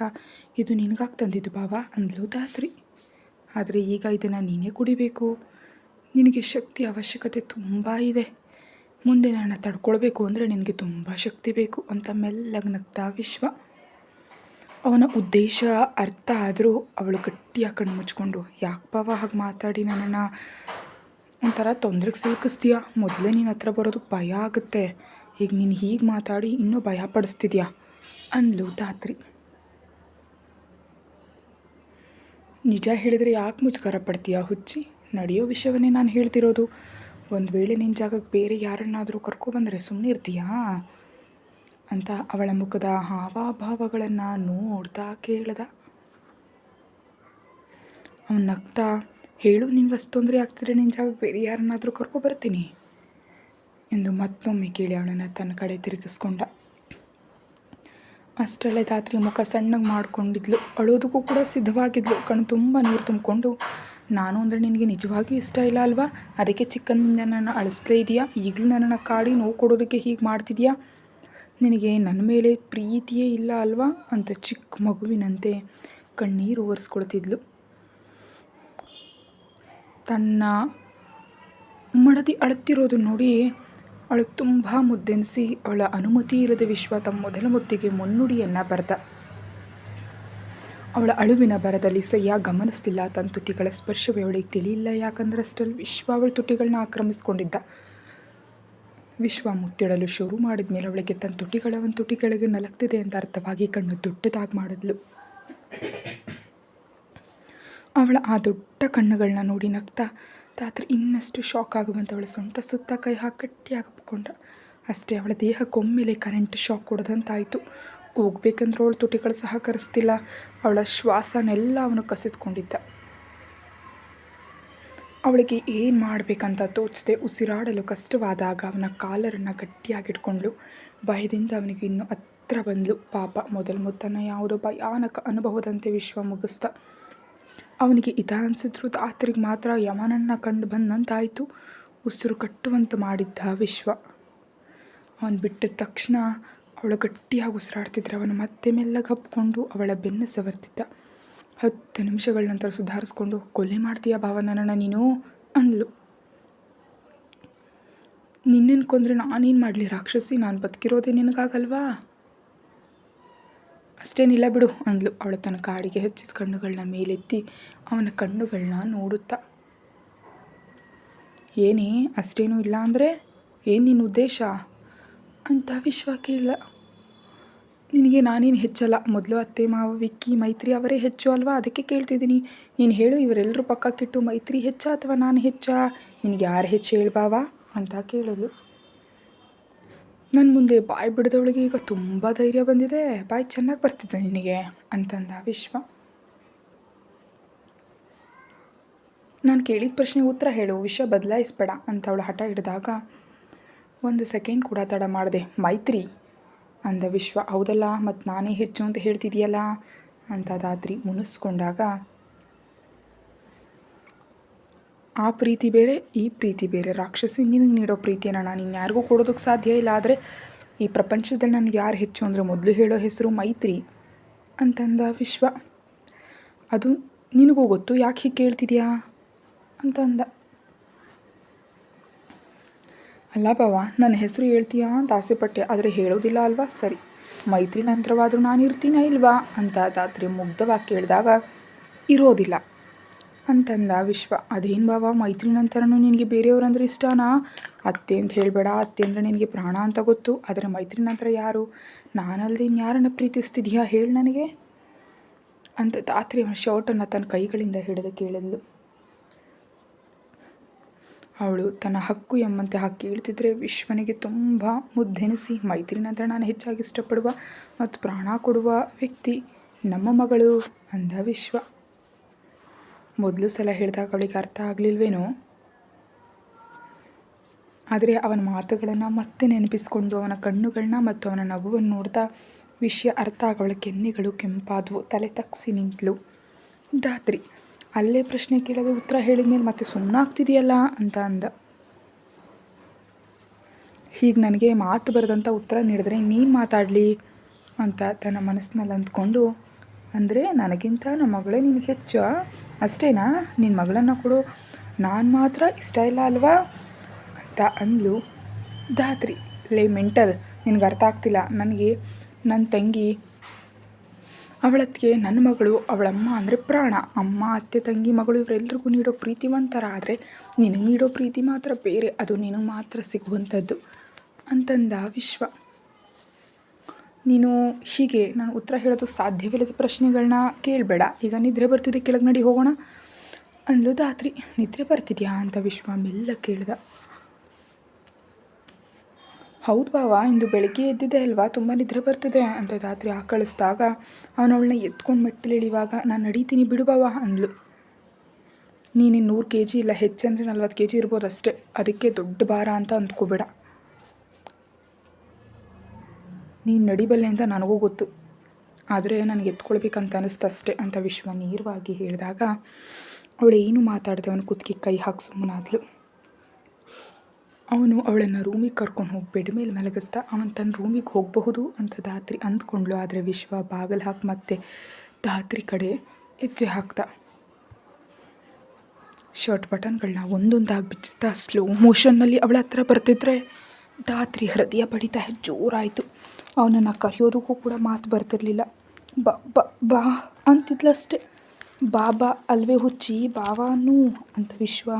ಇದು ನಿನಗಾಗಿ ತಂದಿದ್ದು ಬಾವಾ ಅಂದ್ಲು ಧಾತ್ರಿ. ಆದರೆ ಈಗ ಇದನ್ನು ನೀನೇ ಕುಡಿಬೇಕು, ನಿನಗೆ ಶಕ್ತಿ ಅವಶ್ಯಕತೆ ತುಂಬ ಇದೆ, ಮುಂದೆ ನನ್ನ ತಡ್ಕೊಳ್ಬೇಕು ಅಂದರೆ ನಿನಗೆ ತುಂಬ ಶಕ್ತಿ ಬೇಕು ಅಂತ ಮೆಲ್ಲಗೆ ನಗ್ತಾ ವಿಶ್ವ. ಅವನ ಉದ್ದೇಶ ಅರ್ಥ ಆದರೂ ಅವಳು ಗಟ್ಟಿಯಾಗಿ ಕಣ್ಣು ಮುಚ್ಕೊಂಡು, ಯಾಕೆ ಬಾವ ಹಾಗೆ ಮಾತಾಡಿ ನನ್ನನ್ನು ಒಂಥರ ತೊಂದರೆಗೆ ಸಿಲುಕಿಸ್ತೀಯಾ? ಮೊದಲೇ ನಿನ್ನ ಹತ್ರ ಬರೋದು ಭಯ ಆಗುತ್ತೆ, ಈಗ ನೀನು ಹೀಗೆ ಮಾತಾಡಿ ಇನ್ನೂ ಭಯ ಪಡಿಸ್ತಿದ್ಯಾ ಅಂದ್ಲು ಧಾತ್ರಿ. ನಿಜ ಹೇಳಿದರೆ ಯಾಕೆ ಮುಜುಗರ ಪಡ್ತೀಯಾ ಹುಚ್ಚಿ? ನಡೆಯೋ ವಿಷಯವನ್ನೇ ನಾನು ಹೇಳ್ತಿರೋದು. ಒಂದು ವೇಳೆ ನಿನ್ನ ಜಾಗಕ್ಕೆ ಬೇರೆ ಯಾರನ್ನಾದರೂ ಕರ್ಕೊಬಂದರೆ ಸುಮ್ಮನೆ ಇರ್ತೀಯಾ ಅಂತ ಅವಳ ಮುಖದ ಹಾವಭಾವಗಳನ್ನು ನೋಡ್ತಾ ಕೇಳ್ದ. ಅವನು ನಗ್ತಾ, ಹೇಳು, ನಿನ್ಗೆ ಅಷ್ಟು ತೊಂದರೆ ಆಗ್ತಿದ್ರೆ ನಿನ್ನ ಜಾಗಕ್ಕೆ ಬೇರೆ ಯಾರನ್ನಾದರೂ ಕರ್ಕೊಬರ್ತೀನಿ ಎಂದು ಮತ್ತೊಮ್ಮೆ ಕೇಳಿ ಅವಳನ್ನು ತನ್ನ ಕಡೆ ತಿರುಗಿಸ್ಕೊಂಡ. ಅಷ್ಟರಲ್ಲೇ ಧಾತ್ರಿ ಮುಖ ಸಣ್ಣಗೆ ಮಾಡ್ಕೊಂಡಿದ್ಲು, ಅಳೋದಕ್ಕೂ ಕೂಡ ಸಿದ್ಧವಾಗಿದ್ಲು. ಕಣ್ಣು ತುಂಬ ನೀರು ತುಂಬಿಕೊಂಡು, ನಾನು ಅಂದರೆ ನಿನಗೆ ನಿಜವಾಗಿಯೂ ಇಷ್ಟ ಇಲ್ಲ ಅಲ್ವಾ? ಅದಕ್ಕೆ ಚಿಕ್ಕಂದಿಂದ ನನ್ನನ್ನು ಅಳಿಸ್ಲೇ ಇದೆಯಾ? ಈಗಲೂ ನನ್ನನ್ನು ಕಾಡಿ ನೋವು ಕೊಡೋದಕ್ಕೆ ಹೀಗೆ ಮಾಡ್ತಿದ್ಯಾ? ನಿನಗೆ ನನ್ನ ಮೇಲೆ ಪ್ರೀತಿಯೇ ಇಲ್ಲ ಅಲ್ವಾ ಅಂತ ಚಿಕ್ಕ ಮಗುವಿನಂತೆ ಕಣ್ಣೀರು ಒರೆಸ್ಕೊಳ್ತಿದ್ಲು. ತನ್ನ ಮಡದಿ ಅಳುತ್ತಿರೋದು ನೋಡಿ ಅವಳಿಗೆ ತುಂಬ ಮುದ್ದೆನಿಸಿ ಅವಳ ಅನುಮತಿ ಇಲ್ಲದ ವಿಶ್ವ ತಮ್ಮ ಮೊದಲ ಮುತ್ತಿಗೆ ಮುನ್ನುಡಿಯನ್ನು ಬರೆದ. ಅವಳ ಅಳುವಿನ ಬರದಲ್ಲಿ ಸಯ್ಯ ಗಮನಿಸ್ತಿಲ್ಲ. ತನ್ನ ತುಟಿಗಳ ಸ್ಪರ್ಶವೇ ಅವಳಿಗೆ ತಿಳಿಯಿಲ್ಲ. ಯಾಕಂದ್ರೆ ಅಷ್ಟರಲ್ಲಿ ವಿಶ್ವ ಅವಳ ತುಟಿಗಳನ್ನ ಆಕ್ರಮಿಸ್ಕೊಂಡಿದ್ದ. ವಿಶ್ವ ಮುತ್ತಿಡಲು ಶುರು ಮಾಡಿದ ಮೇಲೆ ಅವಳಿಗೆ ತನ್ನ ತುಟಿಗಳಿಗೆ ನಲಗ್ತಿದೆ ಅಂತ ಅರ್ಥವಾಗಿ ಕಣ್ಣು ದೊಡ್ಡದಾಗಿ ಮಾಡಿದ್ಲು. ಅವಳ ಆ ದೊಡ್ಡ ಕಣ್ಣುಗಳನ್ನ ನೋಡಿ ನಗ್ತಾ ಧಾತ್ರಿ ಇನ್ನಷ್ಟು ಶಾಕ್ ಆಗುವಂತೆ ಅವಳ ಸೊಂಟ ಸುತ್ತ ಕೈ ಹಾಕಿ ಗಟ್ಟಿಯಾಗಿ ಅಪ್ಕೊಂಡ. ಅಷ್ಟೇ, ಅವಳ ದೇಹಕ್ಕೊಮ್ಮೆಲೆ ಕರೆಂಟ್ ಶಾಕ್ ಕೊಡೋದಂತಾಯಿತು. ಕೂಗಬೇಕಂದ್ರೆ ಅವಳ ತುಟಿಗಳು ಸಹಕರಿಸ್ತಿಲ್ಲ. ಅವಳ ಶ್ವಾಸನೆಲ್ಲ ಅವನು ಕಸಿದ್ಕೊಂಡಿದ್ದ. ಅವಳಿಗೆ ಏನು ಮಾಡಬೇಕಂತ ತೋಚದೆ ಉಸಿರಾಡಲು ಕಷ್ಟವಾದಾಗ ಅವನ ಕಾಲರನ್ನು ಗಟ್ಟಿಯಾಗಿಟ್ಕೊಂಡ್ಳು. ಭಯದಿಂದ ಅವನಿಗೆ ಇನ್ನೂ ಹತ್ರ ಬಂದ್ಲು. ಪಾಪ, ಮೊದಲ ಮುತ್ತನ್ನು ಯಾವುದೋ ಭಯಾನಕ ಅನುಭವದಂತೆ ವಿಶ್ವ ಮುಗಿಸ್ದ. ಅವನಿಗೆ ಅನಿಸಿದ್ರು ಧಾತ್ರಿಗೆ ಮಾತ್ರ ಯಮನನ್ನು ಕಂಡು ಬಂದಂತಾಯಿತು. ಉಸಿರು ಕಟ್ಟುವಂತೆ ಮಾಡಿದ್ದ ವಿಶ್ವ. ಅವನು ಬಿಟ್ಟಿದ ತಕ್ಷಣ ಅವಳು ಗಟ್ಟಿಯಾಗಿ ಉಸಿರಾಡ್ತಿದ್ರೆ ಅವನು ಮತ್ತೆ ಮೆಲ್ಲಗೆ ಹಪ್ಕೊಂಡು ಅವಳ ಬೆನ್ನು ಸವರ್ತಿದ್ದ. 10 ನಿಮಿಷಗಳ ನಂತರ ಸುಧಾರಿಸ್ಕೊಂಡು, ಕೊಲೆ ಮಾಡ್ತೀಯಾ ಭಾವ ನನ್ನನ್ನು ನೀನು ಅಂದ್ಲು. ನಿನ್ನನ್ನು ಕೊಂದರೆ ನಾನೇನು ಮಾಡಲಿ ರಾಕ್ಷಸಿ? ನಾನು ಬದುಕಿರೋದೇ ನಿನಗಾಗಲ್ವಾ? ಅಷ್ಟೇನಿಲ್ಲ ಬಿಡು ಅಂದ್ಲು. ಅವಳು ತನ್ನ ಕಾಡಿಗೆ ಹಚ್ಚಿದ ಕಣ್ಣುಗಳನ್ನ ಮೇಲೆತ್ತಿ ಅವನ ಕಣ್ಣುಗಳನ್ನ ನೋಡುತ್ತಾ, ಏನೇ ಅಷ್ಟೇನೂ ಇಲ್ಲ ಅಂದರೆ ಏನು ನಿನ್ನ ಉದ್ದೇಶ ಅಂತ ವಿಶ್ವ ಕೇಳ. ನಿನಗೆ ನಾನೇನು ಹೆಚ್ಚಲ್ಲ, ಮೊದಲು ಅತ್ತೆ ಮಾವ ವಿಕ್ಕಿ ಮೈತ್ರಿ ಅವರೇ ಹೆಚ್ಚು ಅಲ್ವಾ? ಅದಕ್ಕೆ ಕೇಳ್ತಿದ್ದೀನಿ. ನೀನು ಹೇಳು, ಇವರೆಲ್ಲರೂ ಪಕ್ಕಕ್ಕಿಟ್ಟು ಮೈತ್ರಿ ಹೆಚ್ಚಾ ಅಥವಾ ನಾನು ಹೆಚ್ಚಾ? ನಿನಗೆ ಯಾರು ಹೆಚ್ಚು ಹೇಳ್ಬಾವಾ ಅಂತ ಕೇಳಲು. ನನ್ನ ಮುಂದೆ ಬಾಯಿ ಬಿಡದವಳಿಗೆ ಈಗ ತುಂಬ ಧೈರ್ಯ ಬಂದಿದೆ, ಬಾಯಿ ಚೆನ್ನಾಗಿ ಬರ್ತಿದ್ದೆ ನಿನಗೆ ಅಂತಂದ ವಿಶ್ವ. ನಾನು ಕೇಳಿದ ಪ್ರಶ್ನೆಗೆ ಉತ್ತರ ಹೇಳು, ವಿಷಯ ಬದಲಾಯಿಸ್ಬೇಡ ಅಂತ ಅವಳು ಹಠ ಹಿಡಿದಾಗ 1 ಸೆಕೆಂಡ್ ಕೂಡ ತಡ ಮಾಡಿದೆ. ಮೈತ್ರಿ ಅಂದ ವಿಶ್ವ. ಹೌದಲ್ಲ, ಮತ್ತು ನಾನೇ ಹೆಚ್ಚು ಅಂತ ಹೇಳ್ತಿದೆಯಲ್ಲ ಅಂತ ಧಾತ್ರಿ ಮುನಿಸ್ಕೊಂಡಾಗ, ಆ ಪ್ರೀತಿ ಬೇರೆ ಈ ಪ್ರೀತಿ ಬೇರೆ ರಾಕ್ಷಸಿ. ನಿನಗೆ ನೀಡೋ ಪ್ರೀತಿಯನ್ನು ನಾನು ಇನ್ಯಾರಿಗೂ ಕೊಡೋದಕ್ಕೆ ಸಾಧ್ಯ ಇಲ್ಲ. ಆದರೆ ಈ ಪ್ರಪಂಚದಲ್ಲಿ ನನಗೆ ಯಾರು ಹೆಚ್ಚು ಅಂದರೆ ಮೊದಲು ಹೇಳೋ ಹೆಸರು ಮೈತ್ರಿ ಅಂತಂದ ವಿಶ್ವ. ಅದು ನಿನಗೂ ಗೊತ್ತು, ಯಾಕೆ ಹೀಗೆ ಕೇಳ್ತಿದ್ಯಾ ಅಂತಂದ. ಅಲ್ಲ ಬಾವ, ನನ್ನ ಹೆಸರು ಹೇಳ್ತೀಯಾ ಅಂತ ಆಸೆಪಟ್ಟೆ, ಆದರೆ ಹೇಳೋದಿಲ್ಲ ಅಲ್ವಾ? ಸರಿ, ಮೈತ್ರಿ ನಂತರವಾದರೂ ನಾನು ಇರ್ತೀನಾ ಇಲ್ವಾ ಅಂತ ಧಾತ್ರಿ ಮುಗ್ಧವಾಗಿ ಕೇಳಿದಾಗ ಇರೋದಿಲ್ಲ ಅಂತಂದ ವಿಶ್ವ. ಅದೇನು ಬಾವ, ಮೈತ್ರಿ ನಂತರನೂ ನಿನಗೆ ಬೇರೆಯವ್ರಂದ್ರೆ ಇಷ್ಟನಾ? ಅತ್ತೆ ಅಂತ ಹೇಳಬೇಡ, ಅತ್ತೆ ಅಂದರೆ ನಿನಗೆ ಪ್ರಾಣ ಅಂತ ಗೊತ್ತು, ಆದರೆ ಮೈತ್ರಿ ನಂತರ ಯಾರು? ನಾನಲ್ಲದೆ ಇನ್ಯಾರನ್ನು ಪ್ರೀತಿಸ್ತಿದ್ಯಾ ಹೇಳಿ ನನಗೆ ಅಂತ ಧಾತ್ರಿ ಶರ್ಟನ್ನು ತನ್ನ ಕೈಗಳಿಂದ ಹಿಡಿದು ಕೇಳಿದ್ಲು. ಅವಳು ತನ್ನ ಹಕ್ಕು ಎಂಬಂತೆ ಹಾಕಿ ಕೇಳ್ತಿದ್ರೆ ವಿಶ್ವನಿಗೆ ತುಂಬ ಮುದ್ದೆನಿಸಿ, ಮೈತ್ರಿ ನಂತರ ನಾನು ಹೆಚ್ಚಾಗಿ ಇಷ್ಟಪಡುವ ಮತ್ತು ಪ್ರಾಣ ಕೊಡುವ ವ್ಯಕ್ತಿ ನಮ್ಮ ಮಗಳು ಅಂದ ವಿಶ್ವ. ಮೊದಲು ಸಲ ಹೇಳಿದಾಗ ಅವಳಿಗೆ ಅರ್ಥ ಆಗಲಿಲ್ವೇನೋ, ಆದರೆ ಅವನ ಮಾತುಗಳನ್ನು ಮತ್ತೆ ನೆನಪಿಸ್ಕೊಂಡು ಅವನ ಕಣ್ಣುಗಳನ್ನ ಮತ್ತು ಅವನ ನಗುವನ್ನು ನೋಡ್ತಾ ವಿಷಯ ಅರ್ಥ ಆಗ ಅವಳ ಕೆನ್ನೆಗಳು ಕೆಂಪಾದವು, ತಲೆ ತಗ್ಸಿ ನಿಂತಳು. ಧಾತ್ರಿ ಅಲ್ಲೇ ಪ್ರಶ್ನೆ ಕೇಳೋದು ಉತ್ತರ ಹೇಳಿದ ಮೇಲೆ ಮತ್ತೆ ಸುಮ್ಮನಾಗ್ತಿದೆಯಲ್ಲ ಅಂತ ಅಂದ. ಹೀಗೆ ನನಗೆ ಮಾತು ಬರೆದಂಥ ಉತ್ತರ ನೀಡಿದ್ರೆ ನೀನು ಮಾತಾಡಲಿ ಅಂತ ತನ್ನ ಮನಸ್ಸಿನಲ್ಲಿ ಅಂದ್ಕೊಂಡು, ಅಂದರೆ ನನಗಿಂತ ನಮ್ಮ ಮಗಳೇ ನಿನಗೆ ಹೆಚ್ಚು ಅಷ್ಟೇನಾ? ನಿನ್ನ ಮಗಳನ್ನು ಕೊಡು, ನಾನು ಮಾತ್ರ ಇಷ್ಟ ಇಲ್ಲ ಅಲ್ವಾ ಅಂತ ಅಂದ್ಲು ಧಾತ್ರಿ. ಲೇ ಮೆಂಟಲ್, ನಿನಗೆ ಅರ್ಥ ಆಗ್ತಿಲ್ಲ. ನನಗೆ ನನ್ನ ತಂಗಿ ಅವಳತ್ತಿಗೆ ನನ್ನ ಮಗಳು, ಅವಳಮ್ಮ ಅಂದರೆ ಪ್ರಾಣ. ಅಮ್ಮ, ಅತ್ತೆ, ತಂಗಿ, ಮಗಳು ಇವರೆಲ್ಲರಿಗೂ ನೀಡೋ ಪ್ರೀತಿ ಒಂಥರ, ಆದರೆ ನಿನಗೆ ನೀಡೋ ಪ್ರೀತಿ ಮಾತ್ರ ಬೇರೆ, ಅದು ನಿನಗೆ ಮಾತ್ರ ಸಿಗುವಂಥದ್ದು ಅಂತಂದ ವಿಶ್ವ. ನೀನು ಹೀಗೆ ನಾನು ಉತ್ತರ ಹೇಳೋದು ಸಾಧ್ಯವಿಲ್ಲದ ಪ್ರಶ್ನೆಗಳನ್ನ ಕೇಳಬೇಡ. ಈಗ ನಿದ್ರೆ ಬರ್ತಿದೆ, ಕೆಳಗೆ ನಡಿ ಹೋಗೋಣ ಅಂದ್ಲು ಧಾತ್ರಿ. ನಿದ್ರೆ ಬರ್ತಿದ್ಯಾ ಅಂತ ವಿಶ್ವ ಮೆಲ್ಲ ಕೇಳ್ದ. ಹೌದು ಬಾವ, ಇಂದು ಬೆಳಗ್ಗೆ ಎದ್ದಿದೆ ಅಲ್ವಾ, ತುಂಬ ನಿದ್ರೆ ಬರ್ತಿದೆ ಅಂತ ಧಾತ್ರಿ ಆಕಳಿಸಿದಾಗ ಅವಳನ್ನ ಎತ್ಕೊಂಡು ಮೆಟ್ಟಿಲಿಳಿವಾಗ ನಾನು ನಡೀತೀನಿ ಬಿಡು ಬಾವ ಅಂದ್ಲು. ನೀನು 100 kg ಇಲ್ಲ, ಹೆಚ್ಚಂದರೆ 40 kg ಇರ್ಬೋದು ಅಷ್ಟೇ, ಅದಕ್ಕೆ ದೊಡ್ಡ ಭಾರ ಅಂತ ಅಂದ್ಕೋಬೇಡ. ನೀನು ನಡಿಬಲ್ಲೆ ಅಂತ ನನಗೂ ಗೊತ್ತು, ಆದರೆ ನನಗೆ ಎತ್ಕೊಳ್ಬೇಕಂತ ಅನ್ನಿಸ್ತಷ್ಟೇ ಅಂತ ವಿಶ್ವ ನೇರವಾಗಿ ಹೇಳಿದಾಗ ಅವಳು ಏನು ಮಾತಾಡದೆ ಅವನು ಕುತ್ತಿಗೆ ಕೈ ಹಾಕಿ ಸುಮ್ಮನಾದ್ಲು. ಅವನು ಅವಳನ್ನು ರೂಮಿಗೆ ಕರ್ಕೊಂಡು ಹೋಗಿ ಬೆಡ್ ಮೇಲೆ ಮಲಗಿಸ್ದ. ಅವನು ತನ್ನ ರೂಮಿಗೆ ಹೋಗಬಹುದು ಅಂತ ಧಾತ್ರಿ ಅಂದ್ಕೊಂಡ್ಳು, ಆದರೆ ವಿಶ್ವ ಬಾಗಿಲು ಹಾಕಿ ಮತ್ತೆ ಧಾತ್ರಿ ಕಡೆ ಹೆಜ್ಜೆ ಹಾಕ್ದ. ಶರ್ಟ್ ಬಟನ್ಗಳನ್ನ ಒಂದೊಂದಾಗಿ ಬಿಚ್ಚಿಸ್ತಾ ಸ್ಲೋ ಮೋಷನ್ನಲ್ಲಿ ಅವಳ ಹತ್ರ ಬರ್ತಿದ್ರೆ ಧಾತ್ರಿ ಹೃದಯ ಬಡಿತ ಜೋರಾಯಿತು. ಅವನನ್ನು ಕರೆಯೋದಕ್ಕೂ ಕೂಡ ಮಾತು ಬರ್ತಿರ್ಲಿಲ್ಲ. ಬಾ ಅಂತಿದ್ಲಷ್ಟೆ. ಬಾಬಾ ಅಲ್ವೇ ಹುಚ್ಚಿ, ಬಾವಾನು ಅಂತ ವಿಶ್ವ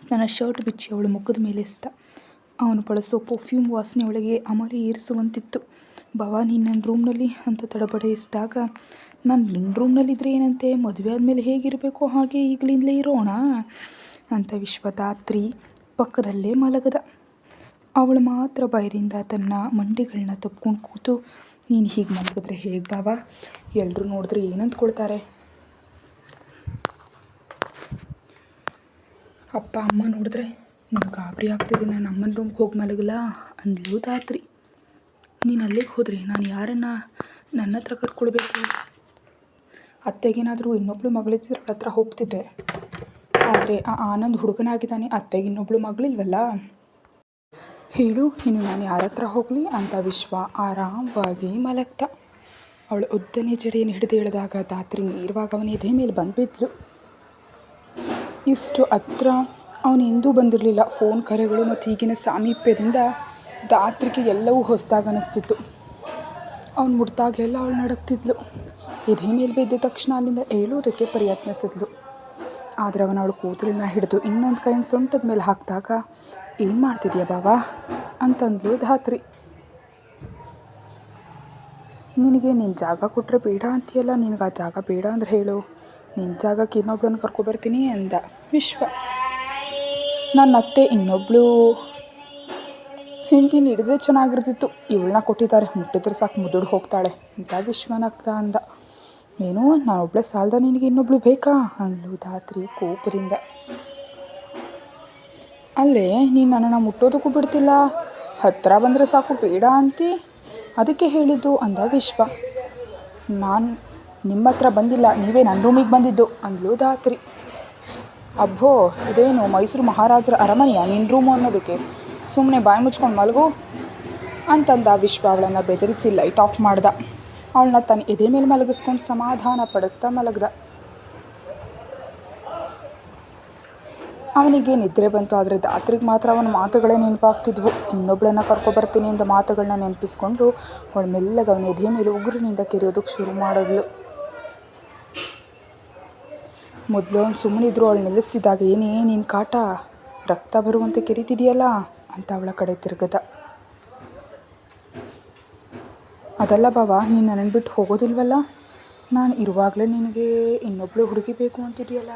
ತನ್ನ ಶರ್ಟ್ ಬಿಚ್ಚಿ ಅವಳು ಮುಖದ ಮೇಲೆ ಎಸ್ದ. ಅವನು ಬಳಸೋ ಪರ್ಫ್ಯೂಮ್ ವಾಸನೆ ಅವಳಿಗೆ ಅಮಲಿ ಏರಿಸುವಂತಿತ್ತು. ಬಾವಾ, ನೀನು ನನ್ನ ರೂಮ್ನಲ್ಲಿ ಅಂತ ತಡಬಡಿಸಿದಾಗ, ನಾನು ನಿನ್ನ ರೂಮ್ನಲ್ಲಿದ್ದರೆ ಏನಂತೆ, ಮದುವೆ ಆದಮೇಲೆ ಹೇಗಿರಬೇಕು ಹಾಗೆ ಈಗಲಿಂದಲೇ ಇರೋಣ ಅಂತ ವಿಶ್ವ ಧಾತ್ರಿ ಪಕ್ಕದಲ್ಲೇ ಮಲಗದ. ಅವಳು ಮಾತ್ರ ಭಯದಿಂದ ತನ್ನ ಮಂಡಿಗಳನ್ನ ತಪ್ಕೊಂಡು ಕೂತು, ನೀನು ಹೀಗೆ ಮಲಗಿದ್ರೆ ಹೇಗೆ ಬಾವಾ, ಎಲ್ಲರೂ ನೋಡಿದ್ರೆ ಏನಂದ್ಕೊಳ್ತಾರೆ, ಅಪ್ಪ ಅಮ್ಮ ನೋಡಿದ್ರೆ ನನಗೆ ಗಾಬರಿ ಆಗ್ತಿದೆ, ನಾನು ಅಮ್ಮನ ರೂಮ್ಗೆ ಹೋಗಿ ಮಲಗಲ್ಲ ಅಂದ್ಲು ಧಾತ್ರಿ. ನೀನು ಅಲ್ಲಿಗೆ ಹೋದರೆ ನಾನು ಯಾರನ್ನು ನನ್ನ ಹತ್ರ ಕರ್ಕೊಳ್ಬೇಕು? ಅತ್ತೆಗೇನಾದರೂ ಇನ್ನೊಬ್ಳು ಮಗಳಿದ್ದರೆ ಅವಳ ಹತ್ರ ಹೋಗ್ತಿದ್ದೆ, ಆದರೆ ಆ ಆನಂದ್ ಹುಡುಗನಾಗಿದ್ದಾನೆ, ಅತ್ತೆಗೆ ಇನ್ನೊಬ್ಳು ಮಗಳಿಲ್ವಲ್ಲ. ಹೇಳು ಇನ್ನು ನಾನು ಯಾರ ಹತ್ರ ಹೋಗಲಿ ಅಂತ ವಿಶ್ವ ಆರಾಮವಾಗಿ ಮಲಗ್ತ. ಅವಳು ಉದ್ದನೆ ಜಡೆಯನ್ನು ಹಿಡಿದು ಎಳೆದಾಗ ಧಾತ್ರಿ ನೇರವಾಗಿ ಅವನ ಎದೆ ಮೇಲೆ ಬಂದುಬಿದ್ಲು. ಇಷ್ಟು ಹತ್ರ ಅವನು ಎಂದೂ ಬಂದಿರಲಿಲ್ಲ. ಫೋನ್ ಕರೆಗಳು ಮತ್ತು ಈಗಿನ ಸಾಮೀಪ್ಯದಿಂದ ಧಾತ್ರಿಗೆ ಎಲ್ಲವೂ ಹೊಸದಾಗಿ ಅನ್ನಿಸ್ತಿತ್ತು. ಅವನು ಮುಟ್ದಾಗಲೆಲ್ಲ ಅವಳು ನಡುಗ್ತಿದ್ಲು. ಎದೆ ಮೇಲೆ ಬಿದ್ದ ತಕ್ಷಣ ಅಲ್ಲಿಂದ ಏಳೋದಕ್ಕೆ ಪ್ರಯತ್ನಿಸಿದ್ಲು, ಆದರೆ ಅವಳು ಕೂದಲನ್ನ ಹಿಡಿದು ಇನ್ನೊಂದು ಕೈಯನ್ನು ಸೊಂಟದ ಮೇಲೆ ಹಾಕಿದಾಗ, ಏನು ಮಾಡ್ತಿದ್ಯಾ ಬಾವಾ ಅಂತಂದ್ಲು ಧಾತ್ರಿ. ನಿನಗೆ ನಿನ್ನ ಜಾಗ ಕೊಟ್ಟರೆ ಬೇಡ ಅಂತೀಯಲ್ಲ, ನಿನಗೆ ಆ ಜಾಗ ಬೇಡ ಅಂದರೆ ಹೇಳು, ನಿನ್ನ ಜಾಗಕ್ಕೆ ಇನ್ನೊಬ್ಳನ್ನು ಕರ್ಕೊಬರ್ತೀನಿ ಅಂದ ವಿಶ್ವ. ನನ್ನ ಅತ್ತೆ ಇನ್ನೊಬ್ಳು ಹೆಂಡತಿನ ಹಿಡಿದ್ರೆ ಚೆನ್ನಾಗಿರ್ತಿತ್ತು, ಇವಳನ್ನ ಕೊಟ್ಟಿದ್ದಾರೆ, ಮುಟ್ಟಿದ್ರೆ ಸಾಕು ಮುದುಡು ಹೋಗ್ತಾಳೆ ಅಂತ ವಿಶ್ವನಾಗ್ತಾ ಅಂದ. ಏನು, ನಾನೊಬ್ಳೆ ಸಾಲದ, ನಿನಗೆ ಇನ್ನೊಬ್ಳು ಬೇಕಾ ಅಂದ್ಲು ಧಾತ್ರಿ ಕೋಪದಿಂದ. ಅಲ್ಲೇ ನೀನು ನನ್ನನ್ನು ಮುಟ್ಟೋದಕ್ಕೂ ಬಿಡ್ತಿಲ್ಲ, ಹತ್ತಿರ ಬಂದರೆ ಸಾಕು ಬೇಡ ಅಂತಿ, ಅದಕ್ಕೆ ಹೇಳಿದ್ದು ಅಂದ ವಿಶ್ವ. ನಾನು ನಿಮ್ಮ ಹತ್ರ ಬಂದಿಲ್ಲ, ನೀವೇ ನನ್ನ ರೂಮಿಗೆ ಬಂದಿದ್ದು ಅಂದ್ಲು ಧಾತ್ರಿ. ಅಬ್ಬೋ, ಇದೇನು ಮೈಸೂರು ಮಹಾರಾಜರ ಅರಮನೆಯ ನಿನ್ನ ರೂಮು ಅನ್ನೋದಕ್ಕೆ, ಸುಮ್ಮನೆ ಬಾಯಿ ಮುಚ್ಕೊಂಡು ಮಲಗು ಅಂತಂದ ವಿಶ್ವ. ಅವಳನ್ನು ಬೆದರಿಸಿ ಲೈಟ್ ಆಫ್ ಮಾಡ್ದ. ಅವಳನ್ನ ತನ್ನ ಎದೆ ಮೇಲೆ ಮಲಗಿಸ್ಕೊಂಡು ಸಮಾಧಾನ ಪಡಿಸ್ತಾ ಮಲಗ್ದ. ಅವನಿಗೆ ನಿದ್ರೆ ಬಂತು. ಆದರೆ ರಾತ್ರಿಗೆ ಮಾತ್ರ ಅವನ ಮಾತುಗಳೇ ನೆನಪಾಗ್ತಿದ್ವು. ಇನ್ನೊಬ್ಬಳನ್ನ ಕರ್ಕೊಬರ್ತೀನಿ ಎಂದ ಮಾತುಗಳನ್ನ ನೆನಪಿಸ್ಕೊಂಡು ಅವಳು ಮೆಲ್ಲಗೆ ಅವನ ಎದೆಯ ಮೇಲೆ ಉಗುರಿನಿಂದ ಕೆರೆಯೋದಕ್ಕೆ ಶುರು ಮಾಡಿದ್ಲು. ಮೊದಲು ಅವ್ನು ಸುಮ್ಮನಿದ್ರು. ಅವಳು ನಿಲ್ಲಿಸ್ತಿದ್ದಾಗ, ಏನೇ ನಿನ್ನ ಕಾಟ, ರಕ್ತ ಬರುವಂತೆ ಕೆರೀತಿದೆಯಲ್ಲ ಅಂತ ಅವಳ ಕಡೆ ತಿರುಗದ. ಅದಲ್ಲ ಬಾವ, ನೀನು ನನ್ನನ್ನು ಬಿಟ್ಟು ಹೋಗೋದಿಲ್ವಲ್ಲ, ನಾನು ಇರುವಾಗಲೇ ನಿನಗೆ ಇನ್ನೊಬ್ಬಳು ಹುಡುಗಿ ಬೇಕು ಅಂತಿದೆಯಲ್ಲ,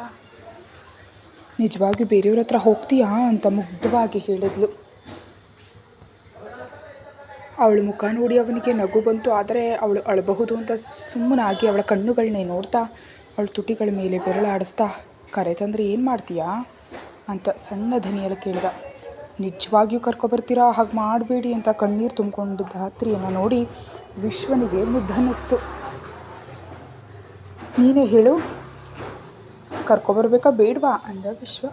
ನಿಜವಾಗಿ ಬೇರೆಯವ್ರ ಹತ್ರ ಹೋಗ್ತೀಯಾ ಅಂತ ಮುಗ್ಧವಾಗಿ ಹೇಳಿದ್ಲು. ಅವಳ ಮುಖ ನೋಡಿ ಅವನಿಗೆ ನಗು ಬಂತು. ಆದರೆ ಅವಳು ಅಳಬಹುದು ಅಂತ ಸುಮ್ಮನಾಗಿ ಅವಳ ಕಣ್ಣುಗಳನ್ನೇ ನೋಡ್ತಾ ಅವಳ ತುಟಿಗಳ ಮೇಲೆ ಬೆರಳಾಡಿಸ್ತಾ, ಕರೆ ತಂದರೆ ಏನು ಮಾಡ್ತೀಯಾ ಅಂತ ಸಣ್ಣ ಧ್ವನಿಯಲ್ಲಿ ಕೇಳಿದ. ನಿಜವಾಗಿಯೂ ಕರ್ಕೊಬರ್ತೀರಾ, ಹಾಗೆ ಮಾಡಬೇಡಿ ಅಂತ ಕಣ್ಣೀರು ತುಂಬಿಕೊಂಡಿದ್ದ ಧಾತ್ರಿಯನ್ನು ನೋಡಿ ವಿಶ್ವನಿಗೆ ಮುದ್ದನ್ನಿಸ್ತು. ನೀನೇ ಹೇಳು, ಕರ್ಕೊಬರ್ಬೇಕಾ ಬೇಡವಾ ಅಂದ ವಿಶ್ವ.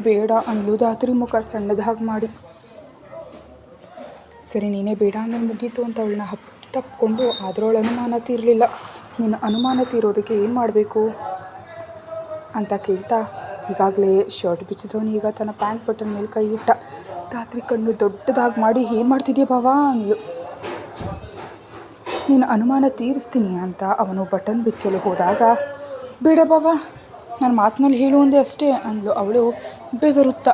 ಬೇಡ ಅಂದ್ಲು ಧಾತ್ರಿ ಮುಖ ಸಣ್ಣದಾಗಿ ಮಾಡಿ. ಸರಿ, ನೀನೇ ಬೇಡ ಅಂದರೆ ಮುಗೀತು ಅಂತ ಅವಳನ್ನ ತಪ್ಪಿಕೊಂಡು. ಆದರೂ ಅವಳ ಅನುಮಾನ ತೀರಲಿಲ್ಲ. ನಿನ್ನ ಅನುಮಾನ ತೀರೋದಕ್ಕೆ ಏನು ಮಾಡಬೇಕು ಅಂತ ಕೇಳ್ತಾ, ಈಗಾಗಲೇ ಶರ್ಟ್ ಬಿಚ್ಚಿದವನು ಈಗ ತನ್ನ ಪ್ಯಾಂಟ್ ಬಟನ್ ಮೇಲೆ ಕೈ ಇಟ್ಟ. ಧಾತ್ರಿ ಕಣ್ಣು ದೊಡ್ಡದಾಗಿ ಮಾಡಿ, ಏನು ಮಾಡ್ತಿದ್ಯಾ ಬಾವಾ ಅಂದ್ಲು. ನಿನ್ನ ಅನುಮಾನ ತೀರಿಸ್ತೀನಿ ಅಂತ ಅವನು ಬಟನ್ ಬಿಚ್ಚಲು ಹೋದಾಗ, ಬೇಡ ಬಾವಾ, ನಾನು ಮಾತಿನಲ್ಲಿ ಹೇಳು ಅಂದೆ ಅಷ್ಟೇ ಅಂದ್ಲು ಅವಳು ಬೆವರುತ್ತಾ.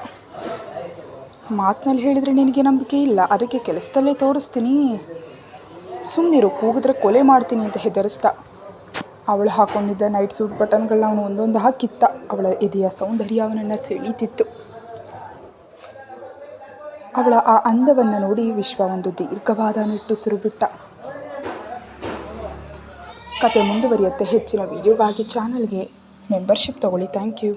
ಮಾತಿನಲ್ಲಿ ಹೇಳಿದರೆ ನಿನಗೆ ನಂಬಿಕೆ ಇಲ್ಲ, ಅದಕ್ಕೆ ಕೆಲಸದಲ್ಲೇ ತೋರಿಸ್ತೀನಿ, ಸುಮ್ಮನಿರು, ಕೂಗಿದ್ರೆ ಕೊಲೆ ಮಾಡ್ತೀನಿ ಅಂತ ಹೆದರಿಸ್ತಾ. ಅವಳು ಹಾಕೊಂಡಿದ್ದ ನೈಟ್ ಸೂಟ್ ಬಟನ್ಗಳನ್ನ ಅವನು ಒಂದೊಂದು ಹಾಕಿತ್ತ. ಅವಳ ಎದೆಯ ಸೌಂದರ್ಯ ಅವನನ್ನು ಸೆಳೀತಿತ್ತು. ಅವಳ ಆ ಅಂದವನ್ನು ನೋಡಿ ವಿಶ್ವ ಒಂದು ದೀರ್ಘವಾದ ನಿಟ್ಟುಸಿರು ಬಿಟ್ಟ. ಕತೆ ಮುಂದುವರಿಯುತ್ತೆ. ಹೆಚ್ಚಿನ ವಿಡಿಯೋಗಾಗಿ ಚಾನಲ್ಗೆ ಮೆಂಬರ್ಶಿಪ್ ತಗೊಳ್ಳಿ. Thank you.